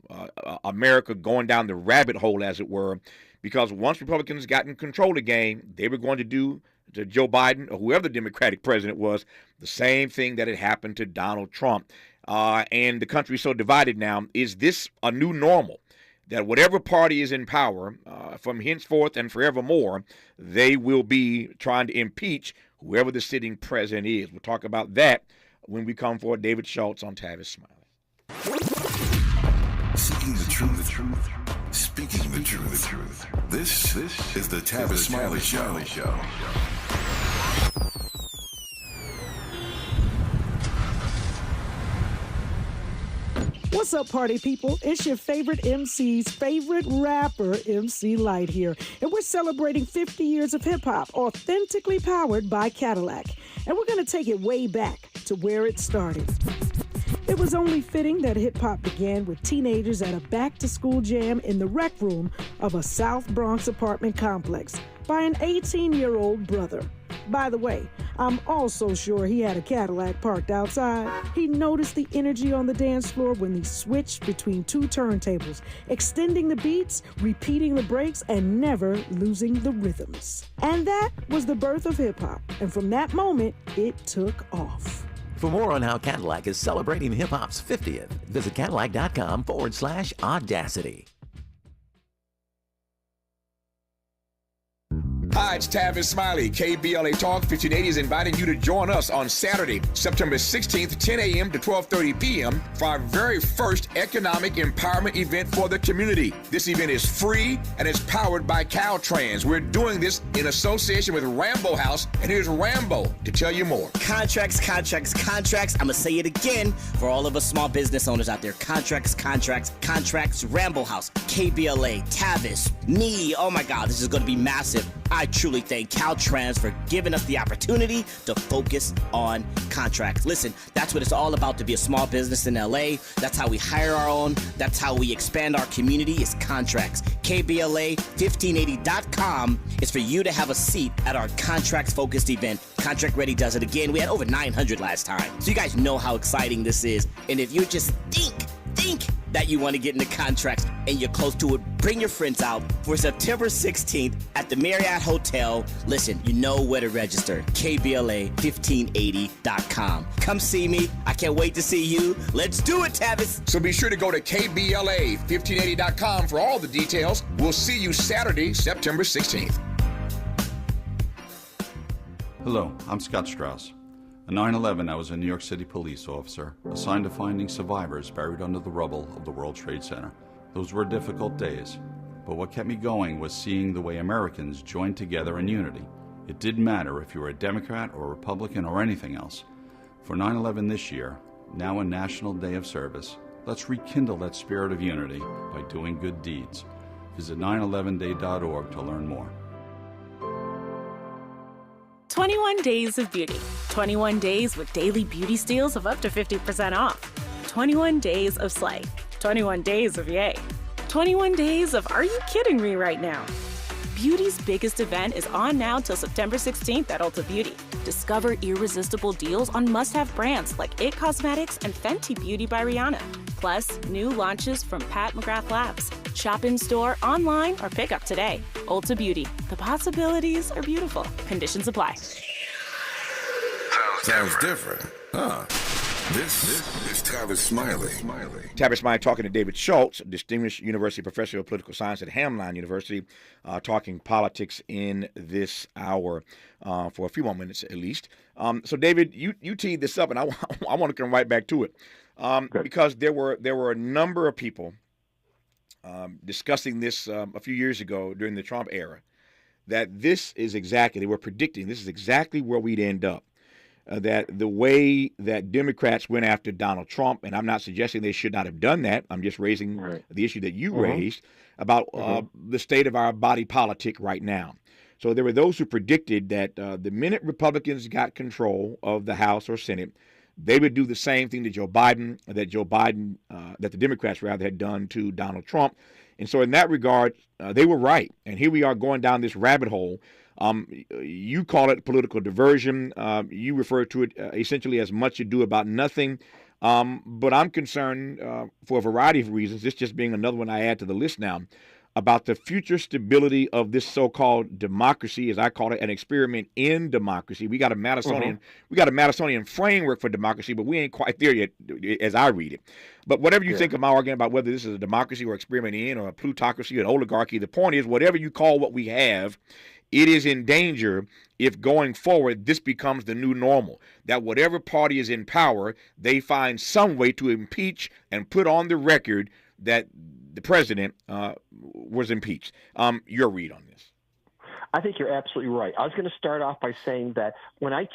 America going down the rabbit hole, as it were, because once Republicans got in control of the game, they were going to do to Joe Biden or whoever the Democratic president was the same thing that had happened to Donald Trump. And the country is so divided now. Is this a new normal? That whatever party is in power from henceforth and forevermore, they will be trying to impeach whoever the sitting president is. We'll talk about that when we come for David Schultz on Tavis Smiley. Seeking the truth. Speaking the truth. This is the Tavis Smiley Show. What's up, party people? It's your favorite MC's favorite rapper, MC Light here. And we're celebrating 50 years of hip-hop, authentically powered by Cadillac. And we're going to take it way back to where it started. It was only fitting that hip-hop began with teenagers at a back-to-school jam in the rec room of a South Bronx apartment complex by an 18-year-old brother. By the way, I'm also sure he had a Cadillac parked outside. He noticed the energy on the dance floor when he switched between two turntables, extending the beats, repeating the breaks, and never losing the rhythms. And that was the birth of hip-hop. And from that moment, it took off. For more on how Cadillac is celebrating hip-hop's 50th, visit Cadillac.com/audacity. Hi, it's Tavis Smiley. KBLA Talk 1580 is inviting you to join us on Saturday, September 16th, 10 a.m. to 12:30 p.m. for our very first economic empowerment event for the community. This event is free and is powered by Caltrans. We're doing this in association with Rambo House, and here's Rambo to tell you more. Contracts. I'm going to say it again for all of us small business owners out there. Contracts. Rambo House, KBLA, Tavis, me. Oh my God, this is going to be massive. I truly thank Caltrans for giving us the opportunity to focus on contracts. Listen, that's what it's all about to be a small business in LA. That's how we hire our own. That's how we expand our community is contracts. KBLA1580.com is for you to have a seat at our contracts-focused event. Contract Ready does it again. We had over 900 last time. So you guys know how exciting this is. And if you just think that you want to get into contracts and you're close to it, bring your friends out for September 16th at the Marriott Hotel. Listen, you know where to register. KBLA1580.com. Come see me. I can't wait to see you. Let's do it, Tavis. So be sure to go to KBLA1580.com for all the details. We'll see you Saturday, September 16th. Hello, I'm Scott Strauss. On 9/11, I was a New York City police officer assigned to finding survivors buried under the rubble of the World Trade Center. Those were difficult days, but what kept me going was seeing the way Americans joined together in unity. It didn't matter if you were a Democrat or a Republican or anything else. For 9/11 this year, now a National Day of Service, let's rekindle that spirit of unity by doing good deeds. Visit 911day.org to learn more. 21 Days of Beauty. 21 days with daily beauty steals of up to 50% off. 21 days of Slay. 21 days of Yay. 21 days of Are You Kidding Me right now? Beauty's biggest event is on now till September 16th at Ulta Beauty. Discover irresistible deals on must-have brands like IT Cosmetics and Fenty Beauty by Rihanna. Plus, new launches from Pat McGrath Labs. Shop in-store, online, or pick up today. Ulta Beauty. The possibilities are beautiful. Conditions apply. Sounds different, huh? This is Tavis Smiley. Tavis Smiley talking to David Schultz, distinguished university professor of political science at Hamline University, talking politics in this hour for a few more minutes at least. So, David, you teed this up, and I want to come right back to it because there were a number of people discussing this a few years ago during the Trump era, that they were predicting this is exactly where we'd end up. That the way that Democrats went after Donald Trump, and I'm not suggesting they should not have done that. I'm just raising the issue that you raised about the state of our body politic right now. So there were those who predicted that the minute Republicans got control of the House or Senate, they would do the same thing that the Democrats rather had done to Donald Trump. And so in that regard, they were right. And here we are going down this rabbit hole. You call it political diversion. You refer to it essentially as much ado about nothing. But I'm concerned for a variety of reasons, this just being another one I add to the list now, about the future stability of this so-called democracy, as I call it, an experiment in democracy. We got a Madisonian framework for democracy, but we ain't quite there yet, as I read it. But whatever you think of my argument about whether this is a democracy or experiment in, or a plutocracy or an oligarchy, the point is, whatever you call what we have, it is in danger if going forward this becomes the new normal, that whatever party is in power, they find some way to impeach and put on the record that the president was impeached. Your read on this? I think you're absolutely right. I was going to start off by saying that when I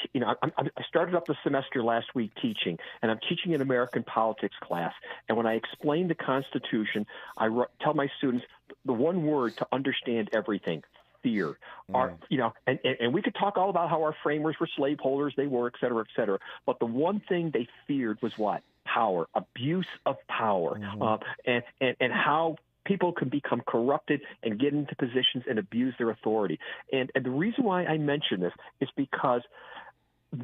started up the semester last week teaching, and I'm teaching an American politics class. And when I explain the Constitution, I tell my students the one word to understand everything: fear. And we could talk all about how our framers were slaveholders, they were, et cetera, et cetera. But the one thing they feared was what? Power, abuse of power, and how people can become corrupted and get into positions and abuse their authority. And the reason why I mention this is because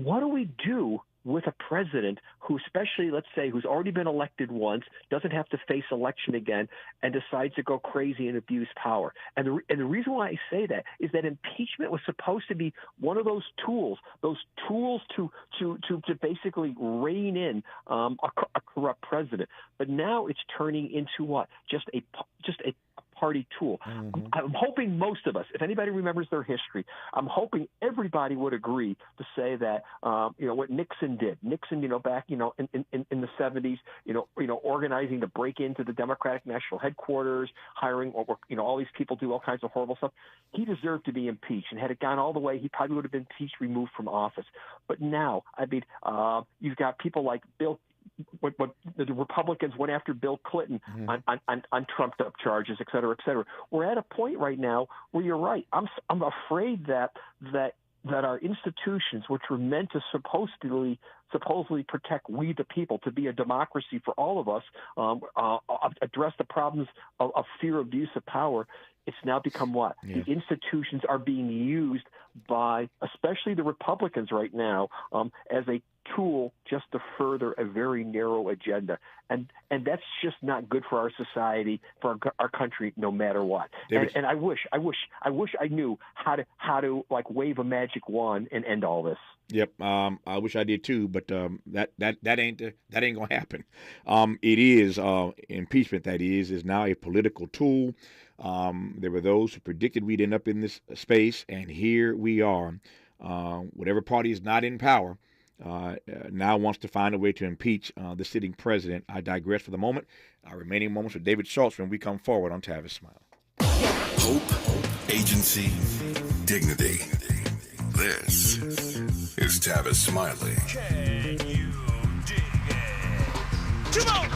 what do we do with a president who, especially, let's say, who's already been elected once, doesn't have to face election again, and decides to go crazy and abuse power? And the reason why I say that is that impeachment was supposed to be one of those tools to basically rein in a corrupt president. But now it's turning into what? Just a party tool. I'm hoping most of us, if anybody remembers their history, I'm hoping everybody would agree to say that what Nixon did. Nixon, back in the 70s, organizing to break into the Democratic National Headquarters, hiring all these people do all kinds of horrible stuff. He deserved to be impeached, and had it gone all the way, he probably would have been impeached, removed from office. But now, you've got people like Bill. What the Republicans went after Bill Clinton on trumped up charges, et cetera, et cetera. We're at a point right now where you're right. I'm afraid that our institutions, which were meant to supposedly protect we the people, to be a democracy for all of us, address the problems of fear, abuse of power, it's now become what? Yeah. The institutions are being used by, especially the Republicans right now, as a tool just to further a very narrow agenda, and that's just not good for our society, for our country, no matter what. And I wish I knew how to like wave a magic wand and end all this. Yep, I wish I did too, but that ain't gonna happen. It is impeachment. That is now a political tool. There were those who predicted we'd end up in this space, and here we are. Whatever party is not in power now wants to find a way to impeach the sitting president. I digress for the moment. Our remaining moments with David Schultz when we come forward on Tavis Smiley. Hope, agency, dignity. This is Tavis Smiley. Can you dig it? Come on!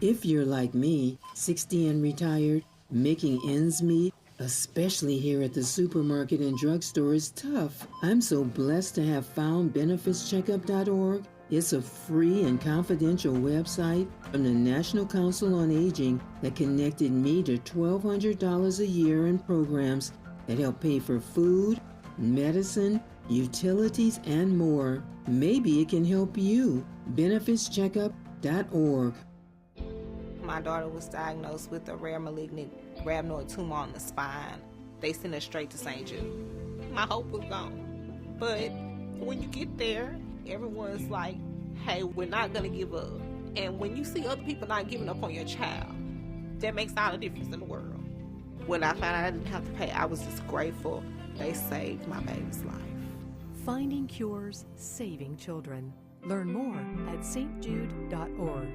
If you're like me, 60 and retired, making ends meet, especially here at the supermarket and drugstore, is tough. I'm so blessed to have found benefitscheckup.org. It's a free and confidential website from the National Council on Aging that connected me to $1,200 a year in programs that help pay for food, medicine, utilities, and more. Maybe it can help you. benefitscheckup.org. My daughter was diagnosed with a rare malignant rhabdoid tumor on the spine. They sent her straight to St. Jude. My hope was gone. But when you get there, everyone's like, hey, we're not going to give up. And when you see other people not giving up on your child, that makes all the difference in the world. When I found out I didn't have to pay, I was just grateful. They saved my baby's life. Finding cures, saving children. Learn more at stjude.org.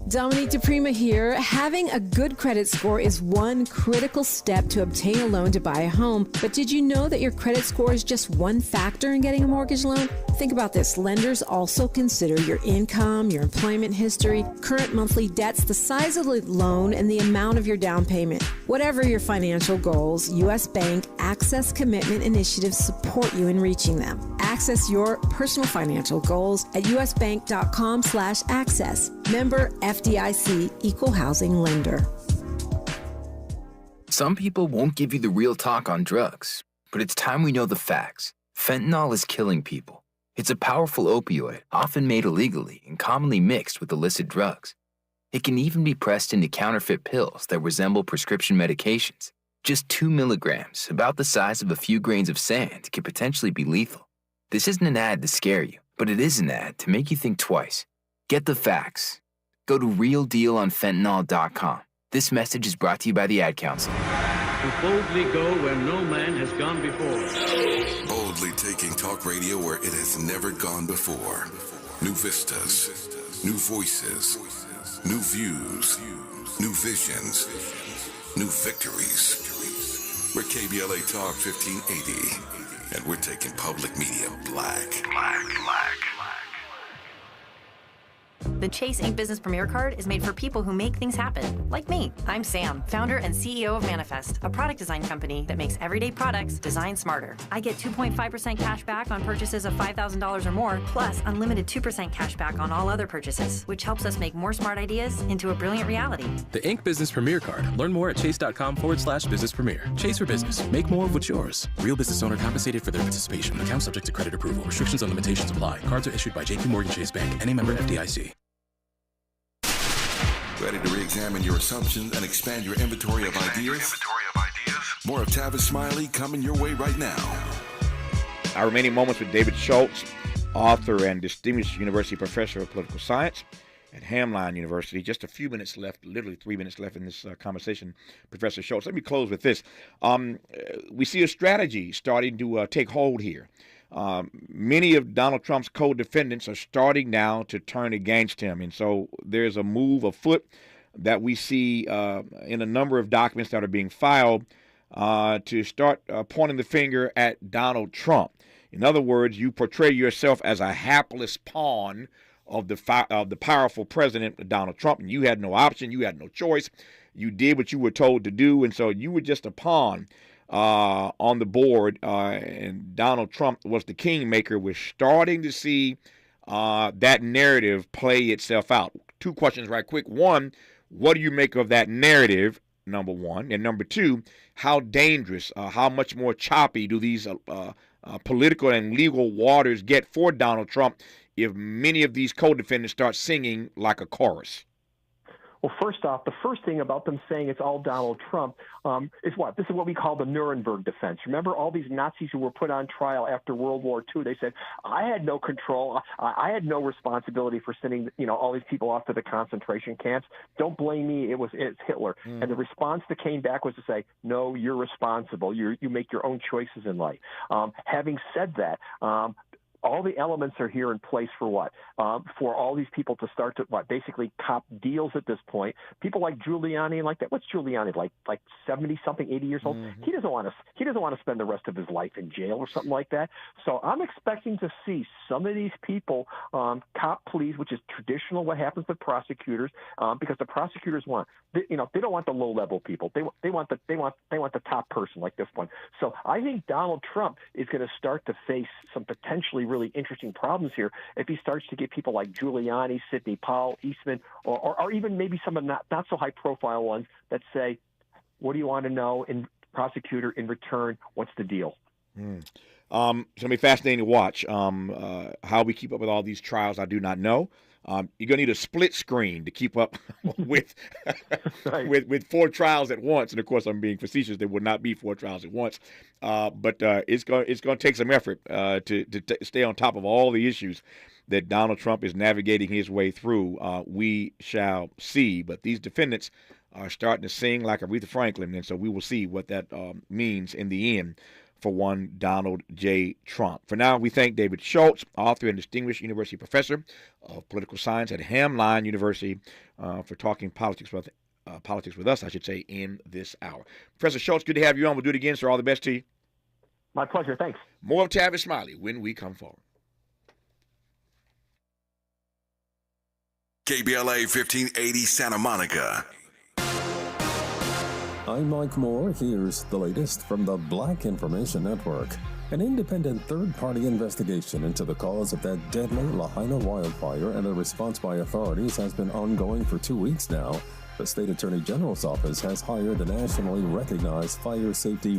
Dominique DePrima here. Having a good credit score is one critical step to obtain a loan to buy a home. But did you know that your credit score is just one factor in getting a mortgage loan? Think about this. Lenders also consider your income, your employment history, current monthly debts, the size of the loan, and the amount of your down payment. Whatever your financial goals, U.S. Bank Access Commitment Initiatives support you in reaching them. Access your personal financial goals at usbank.com/access. Member FDIC, Equal Housing Lender. Some people won't give you the real talk on drugs, but it's time we know the facts. Fentanyl is killing people. It's a powerful opioid, often made illegally and commonly mixed with illicit drugs. It can even be pressed into counterfeit pills that resemble prescription medications. Just 2 milligrams, about the size of a few grains of sand, can potentially be lethal. This isn't an ad to scare you, but it is an ad to make you think twice. Get the facts. Go to realdealonfentanyl.com. This message is brought to you by the Ad Council. To boldly go where no man has gone before. Boldly taking talk radio where it has never gone before. New vistas, New voices, new views, new visions, new victories. We're KBLA Talk 1580, and we're taking public media black. The Chase Ink Business Premier Card is made for people who make things happen, like me. I'm Sam, founder and CEO of Manifest, a product design company that makes everyday products designed smarter. I get 2.5% cash back on purchases of $5,000 or more, plus unlimited 2% cash back on all other purchases, which helps us make more smart ideas into a brilliant reality. The Ink Business Premier Card. Learn more at chase.com/business premier. Chase for business. Make more of what's yours. Real business owner compensated for their participation. Account subject to credit approval. Restrictions and limitations apply. Cards are issued by JPMorgan Chase Bank. Any member FDIC. Ready to re-examine your assumptions and expand your inventory of ideas? More of Tavis Smiley coming your way right now. Our remaining moments with David Schultz, author and distinguished university professor of political science at Hamline University. Just a few minutes left, literally 3 minutes left in this conversation, Professor Schultz. Let me close with this. We see a strategy starting to take hold here. Many of Donald Trump's co-defendants are starting now to turn against him. And so there's a move afoot that we see in a number of documents that are being filed to start pointing the finger at Donald Trump. In other words, you portray yourself as a hapless pawn of the powerful president, Donald Trump, and you had no option. You had no choice. You did what you were told to do, and so you were just a pawn on the board, and Donald Trump was the kingmaker. We're starting to see that narrative play itself out. Two questions right quick. One, what do you make of that narrative, number one? And number two, how dangerous, how much more choppy do these political and legal waters get for Donald Trump if many of these co-defendants start singing like a chorus? Well, first off, the first thing about them saying it's all Donald Trump is what? This is what we call the Nuremberg defense. Remember all these Nazis who were put on trial after World War II? They said, I had no control. I had no responsibility for sending, all these people off to the concentration camps. Don't blame me. It's Hitler. And the response that came back was to say, no, you're responsible. You make your own choices in life. Having said that, all the elements are here in place for what? For all these people to start to basically cop deals at this point. People like Giuliani and like that. What's Giuliani like 70 something, 80 years old? He doesn't want to spend the rest of his life in jail or something like that. So I'm expecting to see some of these people cop pleas, which is traditional what happens with prosecutors, because the prosecutors they don't want the low level people. They want the top person like this one. So I think Donald Trump is going to start to face some potentially really interesting problems here if he starts to get people like Giuliani, Sidney Powell, Eastman, or even maybe some of the not so high profile ones that say, what do you want to know in prosecutor in return? What's the deal? It's going to be fascinating to watch. How we keep up with all these trials, I do not know. You're going to need a split screen to keep up with with four trials at once. And, of course, I'm being facetious. There will not be four trials at once. But it's going to take some effort to stay on top of all the issues that Donald Trump is navigating his way through. We shall see. But these defendants are starting to sing like Aretha Franklin. And so we will see what that means in the end for one Donald J. Trump. For now, we thank David Schultz, author and distinguished university professor of political science at Hamline University, for talking politics with us, in this hour. Professor Schultz, good to have you on. We'll do it again, sir. All the best to you. My pleasure. Thanks. More of Tavis Smiley when we come forward. KBLA 1580 Santa Monica. I'm Mike Moore. Here's the latest from the Black Information Network. An independent third-party investigation into the cause of that deadly Lahaina wildfire and the response by authorities has been ongoing for 2 weeks now. The State Attorney General's office has hired the nationally recognized fire safety